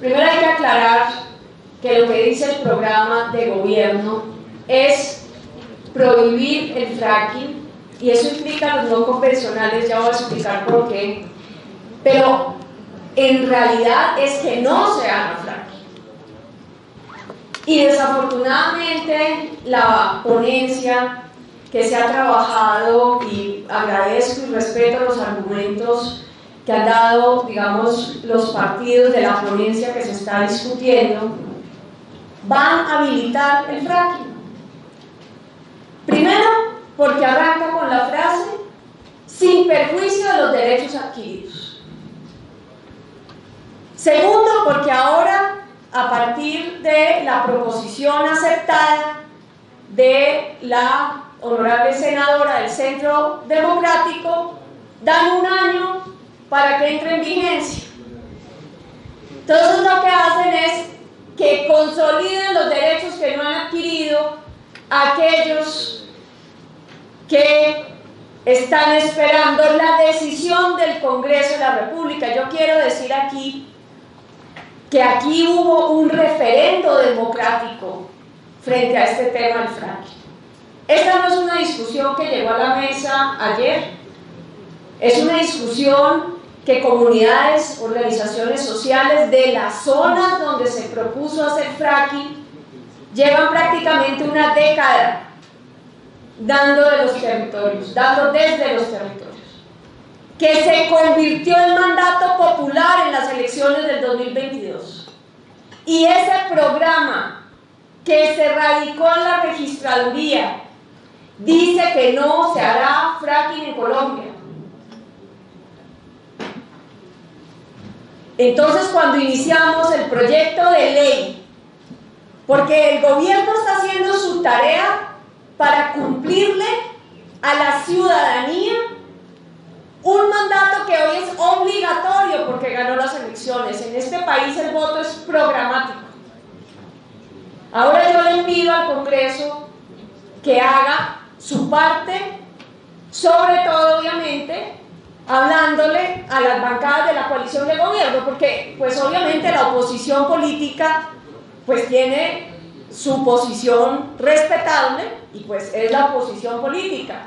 Primero hay que aclarar que lo que dice el programa de gobierno es prohibir el fracking, y eso implica los no convencionales, ya voy a explicar por qué, pero en realidad es que no se haga fracking. Y desafortunadamente la ponencia que se ha trabajado, y agradezco y respeto los argumentos que han dado, digamos, los partidos de la ponencia que se está discutiendo, van a habilitar el fracking. Primero, porque arranca con la frase sin perjuicio de los derechos adquiridos. Segundo, porque ahora, a partir de la proposición aceptada de la honorable senadora del Centro Democrático, dan un año para que entre en vigencia. Entonces lo que hacen es que consoliden los derechos que no han adquirido aquellos que están esperando la decisión del Congreso de la República. Yo quiero decir aquí que aquí hubo un referendo democrático frente a este tema del fracking. Esta no es una discusión que llegó a la mesa ayer, es una discusión que comunidades, organizaciones sociales de las zonas donde se propuso hacer fracking llevan prácticamente una década dando desde los territorios, que se convirtió en mandato popular en las elecciones del 2022. Y ese programa que se radicó en la registraduría dice que no se hará fracking en Colombia. Entonces, cuando iniciamos el proyecto de ley, porque el gobierno está haciendo su tarea para cumplirle a la ciudadanía un mandato que hoy es obligatorio porque ganó las elecciones. En este país el voto es programático. Ahora yo le pido al Congreso que haga su parte, sobre todo, obviamente, hablándole a las bancadas de la coalición de gobierno, porque pues obviamente la oposición política pues tiene su posición respetable y pues es la oposición política,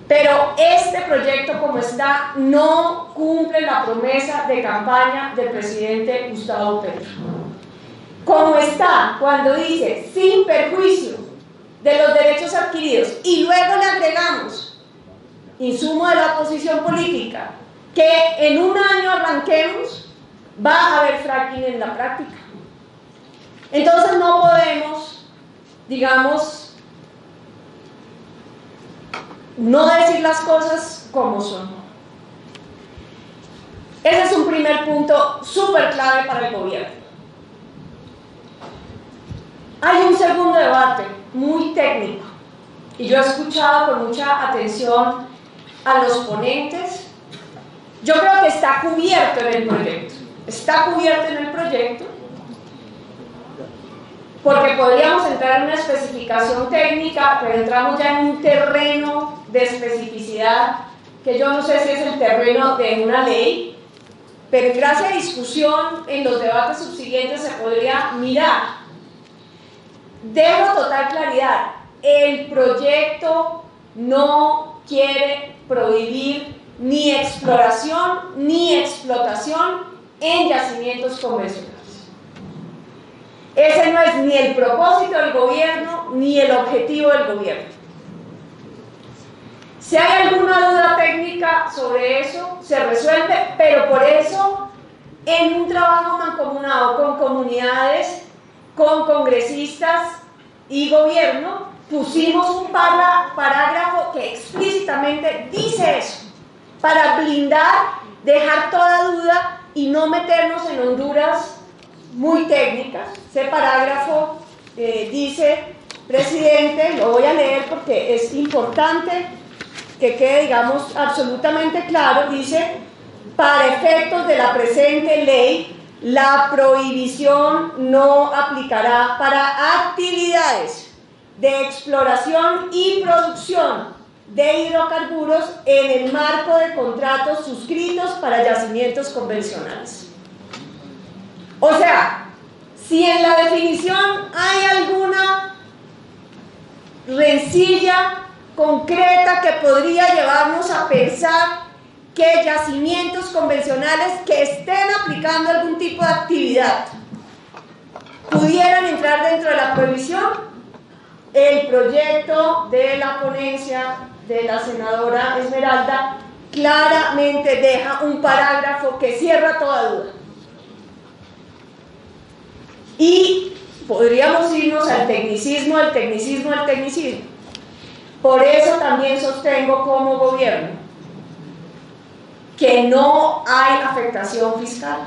pero este proyecto como está no cumple la promesa de campaña del presidente Gustavo Petro. Como está, cuando dice sin perjuicio de los derechos adquiridos, y luego le agregamos insumo de la oposición política, que en un año arranquemos, va a haber fracking en la práctica. Entonces no podemos, digamos, no decir las cosas como son. Ese es un primer punto súper clave para el gobierno. Hay un segundo debate muy técnico, y yo he escuchado con mucha atención a los ponentes. Yo creo que está cubierto en el proyecto. Está cubierto en el proyecto porque podríamos entrar en una especificación técnica, pero entramos ya en un terreno de especificidad que yo no sé si es el terreno de una ley, pero en gracia de discusión en los debates subsiguientes se podría mirar. Dejo total claridad, el proyecto no quiere prohibir ni exploración ni explotación en yacimientos convencionales. Ese no es ni el propósito del gobierno ni el objetivo del gobierno. Si hay alguna duda técnica sobre eso, se resuelve, pero por eso, en un trabajo mancomunado con comunidades, con congresistas y gobierno, pusimos un parágrafo que explícitamente dice eso, para blindar, dejar toda duda y no meternos en honduras muy técnicas. Ese parágrafo dice, presidente, lo voy a leer porque es importante que quede, digamos, absolutamente claro, dice, para efectos de la presente ley, la prohibición no aplicará para actividades de exploración y producción de hidrocarburos en el marco de contratos suscritos para yacimientos convencionales. O sea, si en la definición hay alguna rencilla concreta que podría llevarnos a pensar que yacimientos convencionales que estén aplicando algún tipo de actividad pudieran entrar dentro de la prohibición, el proyecto de la ponencia de la senadora Esmeralda claramente deja un parágrafo que cierra toda duda. Y podríamos irnos al tecnicismo, al tecnicismo, al tecnicismo. Por eso también sostengo como gobierno que no hay afectación fiscal.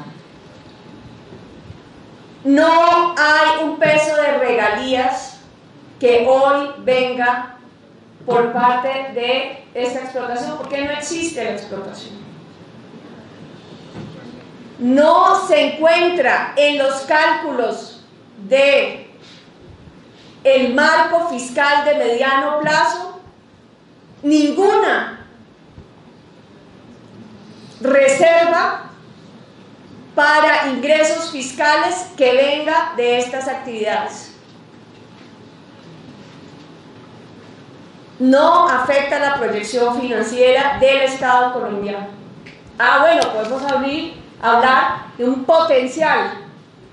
No hay un peso de regalías que hoy venga por parte de esta explotación, porque no existe la explotación. No se encuentra en los cálculos de el marco fiscal de mediano plazo ninguna reserva para ingresos fiscales que venga de estas actividades. No afecta la proyección financiera del Estado colombiano. Bueno, podemos hablar de un potencial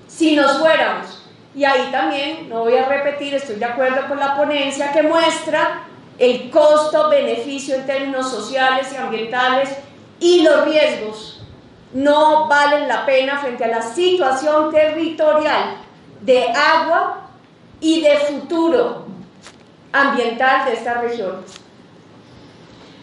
si nos fuéramos. Y ahí también, no voy a repetir, estoy de acuerdo con la ponencia que muestra el costo-beneficio en términos sociales y ambientales, y los riesgos no valen la pena frente a la situación territorial de agua y de futuro ambiental de esta región.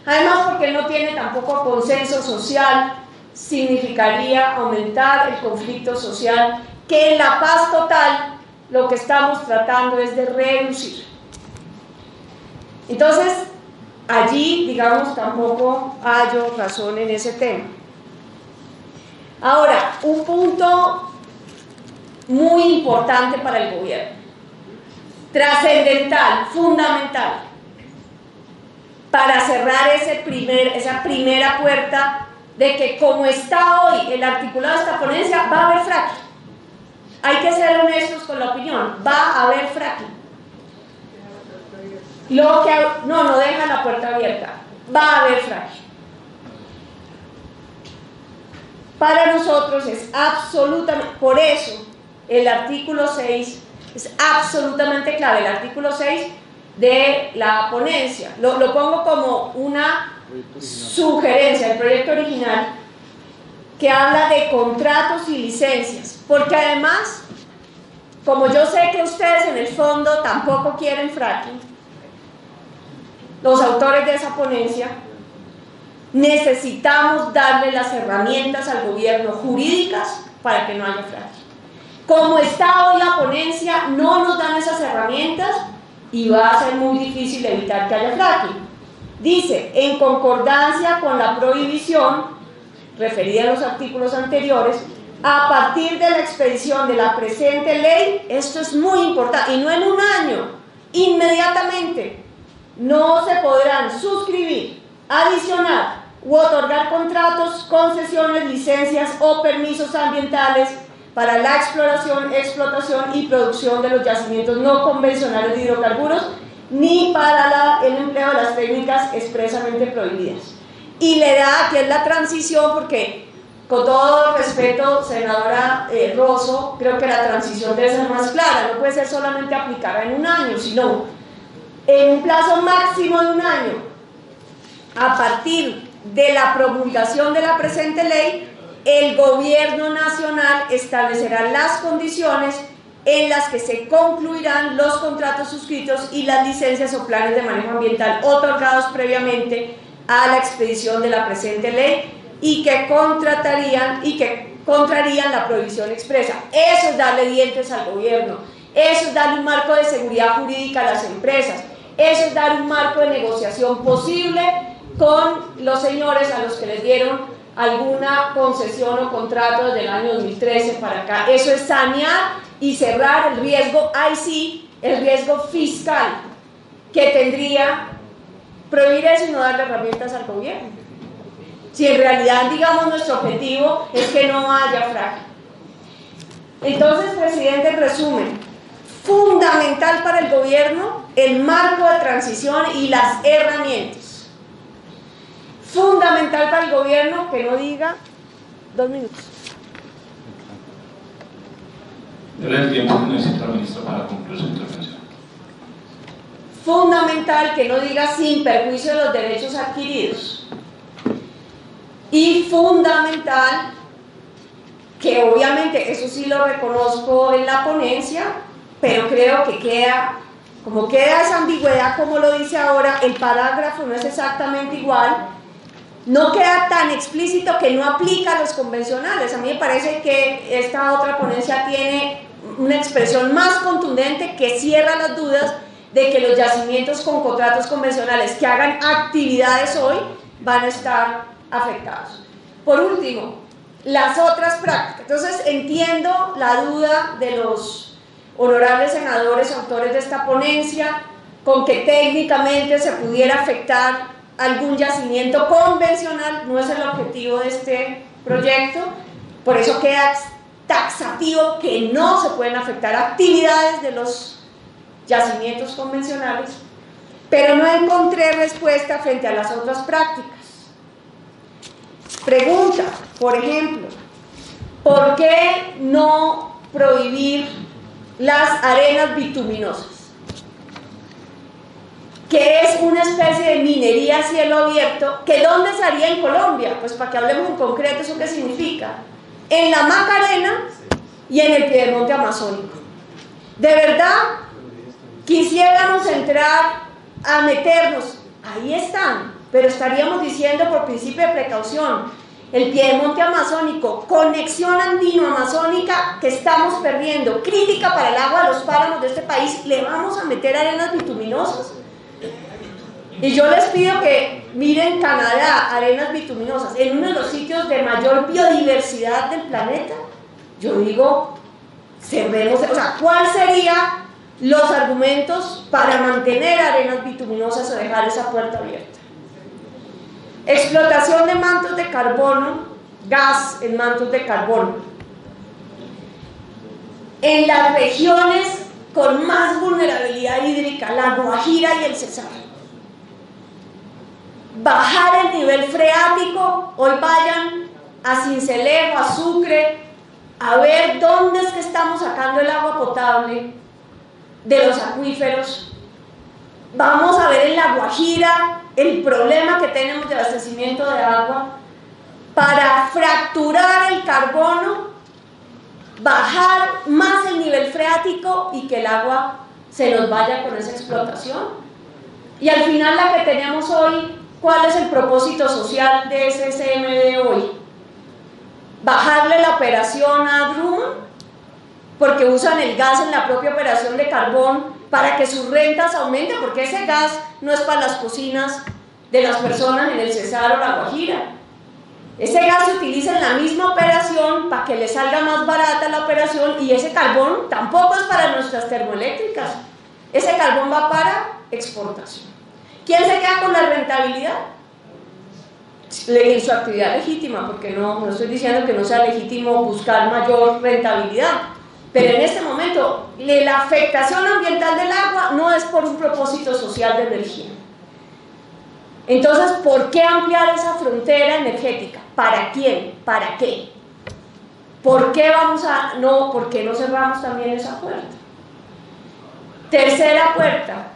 Además, porque no tiene tampoco consenso social, significaría aumentar el conflicto social, que en la paz total lo que estamos tratando es de reducir. Entonces, allí, digamos, tampoco hallo razón en ese tema. Ahora, un punto muy importante para el gobierno, trascendental, fundamental, para cerrar esa primera puerta de que, como está hoy el articulado de esta ponencia, va a haber fracking. Hay que ser honestos con la opinión, va a haber fracking. No deja la puerta abierta, va a haber fracking. Para nosotros es absolutamente, por eso el artículo 6 es absolutamente clave, el artículo 6 de la ponencia. Lo pongo como una sugerencia, el proyecto original, que habla de contratos y licencias, porque además, como yo sé que ustedes en el fondo tampoco quieren fracking, los autores de esa ponencia, necesitamos darle las herramientas al gobierno jurídicas para que no haya fracking. Como está hoy la ponencia, no nos dan esas herramientas y va a ser muy difícil evitar que haya fracking. Dice, en concordancia con la prohibición referida a los artículos anteriores, a partir de la expedición de la presente ley, esto es muy importante, y no en un año, inmediatamente, no se podrán suscribir, adicionar u otorgar contratos, concesiones, licencias o permisos ambientales para la exploración, explotación y producción de los yacimientos no convencionales de hidrocarburos, ni para el empleo de las técnicas expresamente prohibidas. Y le da, que es la transición, porque con todo respeto, senadora Rosso, creo que la transición debe ser más clara, no puede ser solamente aplicada en un año, sino en un plazo máximo de un año, a partir de la promulgación de la presente ley, el gobierno nacional establecerá las condiciones en las que se concluirán los contratos suscritos y las licencias o planes de manejo ambiental otorgados previamente a la expedición de la presente ley y que contrarían la prohibición expresa. Eso es darle dientes al gobierno, eso es darle un marco de seguridad jurídica a las empresas, eso es dar un marco de negociación posible con los señores a los que les dieron alguna concesión o contrato desde el año 2013 para acá. Eso es sanear y cerrar el riesgo, ahí sí, el riesgo fiscal que tendría prohibir eso y no darle herramientas al gobierno. Si en realidad, digamos, nuestro objetivo es que no haya fracking. Entonces, presidente, en resumen, fundamental para el gobierno el marco de transición y las herramientas. Fundamental para el gobierno que no diga 2 minutos. Dele el tiempo que necesita el ministro para concluir su intervención. Fundamental que no diga sin perjuicio de los derechos adquiridos. Y fundamental que obviamente, eso sí lo reconozco en la ponencia, pero creo que queda esa ambigüedad como lo dice ahora, el parágrafo no es exactamente igual, no queda tan explícito que no aplica a los convencionales. A mí me parece que esta otra ponencia tiene una expresión más contundente que cierra las dudas de que los yacimientos con contratos convencionales que hagan actividades hoy van a estar afectados. Por último, las otras prácticas. Entonces entiendo la duda de los honorables senadores autores de esta ponencia con que técnicamente se pudiera afectar algún yacimiento convencional. No es el objetivo de este proyecto, por eso queda taxativo que no se pueden afectar actividades de los yacimientos convencionales, pero no encontré respuesta frente a las otras prácticas. Pregunta, por ejemplo, ¿por qué no prohibir las arenas bituminosas? Que es una especie de minería a cielo abierto, que ¿dónde se haría en Colombia? Pues para que hablemos en concreto, ¿eso qué significa? En la Macarena y en el Piedemonte Amazónico. De verdad, quisiéramos entrar a meternos, ahí están, pero estaríamos diciendo por principio de precaución, el Piedemonte Amazónico, conexión andino-amazónica que estamos perdiendo, crítica para el agua de los páramos de este país, le vamos a meter arenas bituminosas. Y yo les pido que miren Canadá, arenas bituminosas, en uno de los sitios de mayor biodiversidad del planeta. Yo digo, cerremos, o sea, ¿cuáles serían los argumentos para mantener arenas bituminosas o dejar esa puerta abierta? Explotación de mantos de carbono, gas en mantos de carbono. En las regiones con más vulnerabilidad hídrica, la Guajira y el Cesar. Bajar el nivel freático, hoy vayan a Sincelejo, a Sucre, a ver dónde es que estamos sacando el agua potable de los acuíferos. Vamos a ver en la Guajira el problema que tenemos de abastecimiento de agua para fracturar el carbono, bajar más el nivel freático y que el agua se nos vaya con esa explotación. Y al final la que tenemos hoy, ¿cuál es el propósito social de SSM de hoy? Bajarle la operación a Drummond, porque usan el gas en la propia operación de carbón para que sus rentas aumenten, porque ese gas no es para las cocinas de las personas en el Cesar o la Guajira. Ese gas se utiliza en la misma operación para que le salga más barata la operación, y ese carbón tampoco es para nuestras termoeléctricas. Ese carbón va para exportación. ¿Quién se queda con la rentabilidad? En su actividad legítima, porque no estoy diciendo que no sea legítimo buscar mayor rentabilidad, pero en este momento la afectación ambiental del agua no es por un propósito social de energía. Entonces, ¿por qué ampliar esa frontera energética? ¿Para quién? ¿Para qué? ¿Por qué por qué no cerramos también esa puerta? Tercera puerta,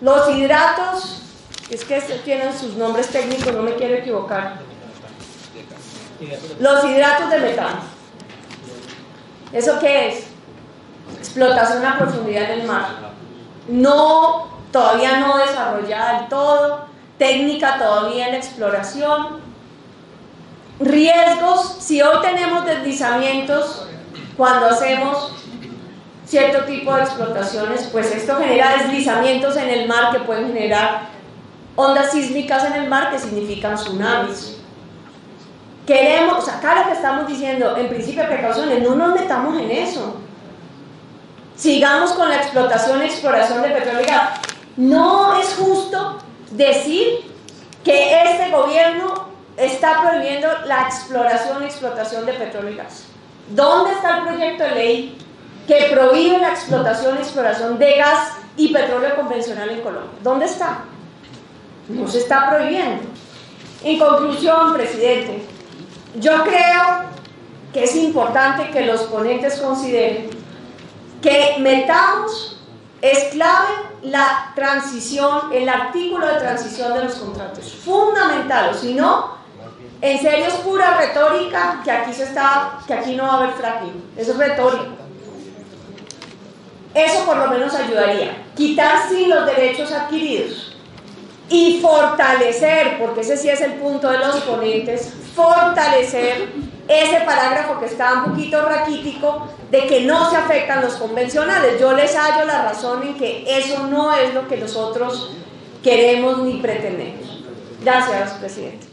los hidratos, es que tienen sus nombres técnicos, no me quiero equivocar. Los hidratos de metano. ¿Eso qué es? Explotación a profundidad en el mar. Todavía no desarrollada del todo, técnica todavía en exploración. Riesgos, si hoy tenemos deslizamientos cuando hacemos cierto tipo de explotaciones, pues esto genera deslizamientos en el mar que pueden generar ondas sísmicas en el mar que significan tsunamis. Acá lo que estamos diciendo, en principio de precauciones, no nos metamos en eso. Sigamos con la explotación y exploración de petróleo y gas. No es justo decir que este gobierno está prohibiendo la exploración y explotación de petróleo y gas. ¿Dónde está el proyecto de ley que prohíbe la explotación y exploración de gas y petróleo convencional en Colombia? ¿Dónde está? No se está prohibiendo. En conclusión, presidente, yo creo que es importante que los ponentes consideren que metamos, es clave la transición, el artículo de transición de los contratos, fundamental, o si no, en serio es pura retórica que aquí no va a haber fracking, eso es retórica. Eso por lo menos ayudaría, quitar sí los derechos adquiridos y fortalecer, porque ese sí es el punto de los ponentes, fortalecer ese parágrafo que está un poquito raquítico de que no se afectan los convencionales. Yo les hallo la razón en que eso no es lo que nosotros queremos ni pretendemos. Gracias, presidente.